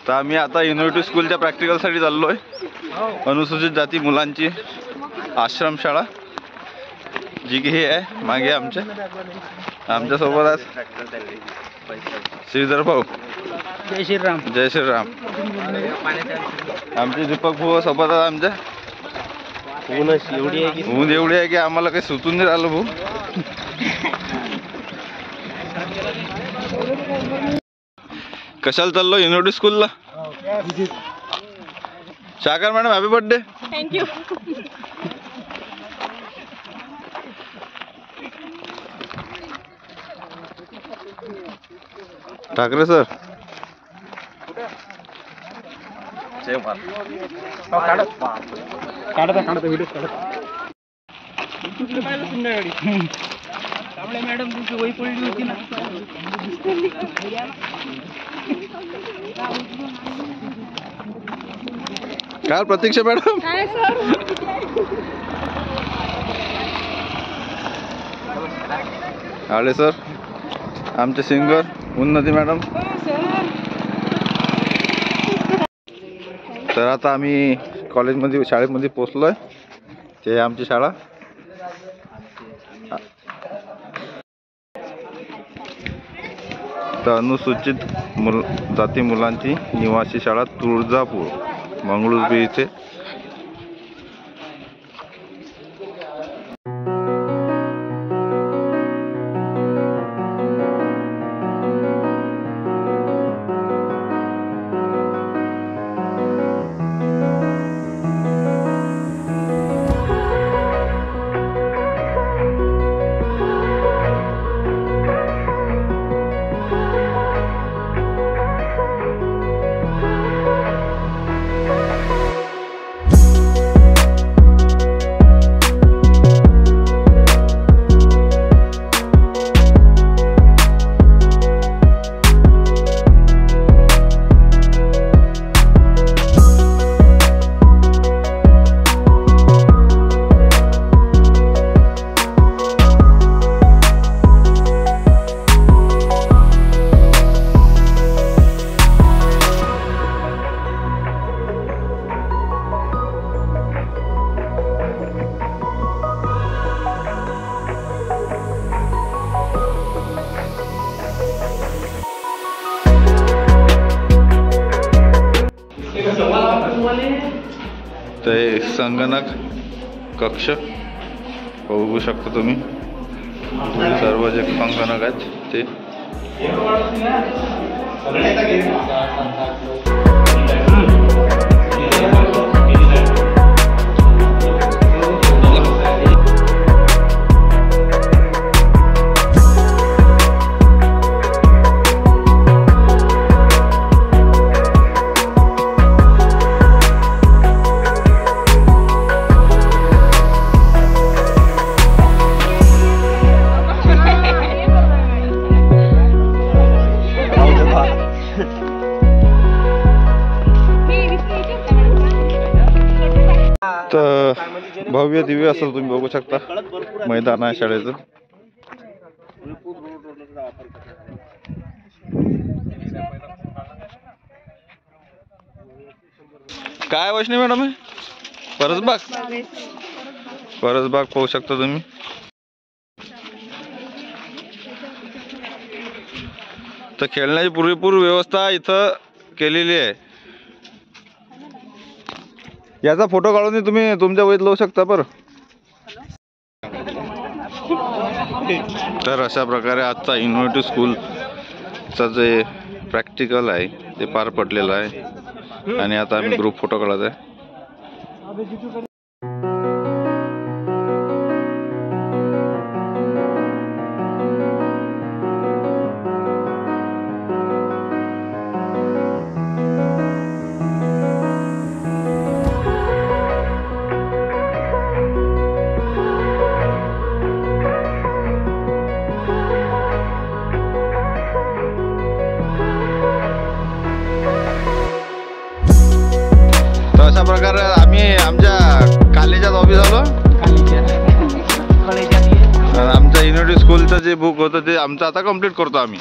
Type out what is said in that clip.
तर आम्ही आता युनिव्हर्सिटी स्कूलच्या प्रॅक्टिकलसाठी चाललोय। अनुसूचित जाती मुलांची आश्रमशाळा जी की हे आहे मागे आमच्या सोबत आज श्रीधर भाऊ। जय श्रीराम। जय श्रीराम। आमचे दीपक भाऊ सोबत आमच्या ऊन एवढी आहे की आम्हाला काही सुचून नाही राहिलं भाऊ। कशाला चाललो युनिव्हर्सिटी स्कूलला? शाकर madam happy birthday. Thank you. Thackeray sir madam तुमची वही पडली होती ना। काय प्रतीक्षा मॅडम? काय सर? आले सर आमचे सिंगर उन्नती मॅडम। तर आता आम्ही कॉलेजमध्ये शाळेमध्ये पोहोचलोय। ते आमची शाळा तर अनुसूचित जाती मुलांची निवासी शाळा तुळजापूर मंगळूर इथे। ते संगणक कक्ष बघू शकता तुम्ही। सर्व जे संगणक आहेत ते भव्य दिव्य असेल तुम्ही बघू शकता। मैदान आहे शाळेचं। काय वैष्णवी मॅडम आहे? परसबाग पाहू शकता तुम्ही। तर खेळण्याची पुरेपूर व्यवस्था इथं केलेली आहे। याचा फोटो काढून तुम्ही तुमच्या वहीत लावू शकता बरं। तर अशा प्रकारे आजचा युनिव्हर्सिटी स्कूलचा जे प्रॅक्टिकल आहे ते पार पडलेलं आहे आणि आता आम्ही ग्रुप फोटो काढत आहे। अशा प्रकारे आम्ही आमच्या कॉलेजात ऑफिस आलो। आमच्या युनिव्हर्सिटी स्कूलचं जे बुक होतं ते आमचं आता कंप्लीट करतो आम्ही।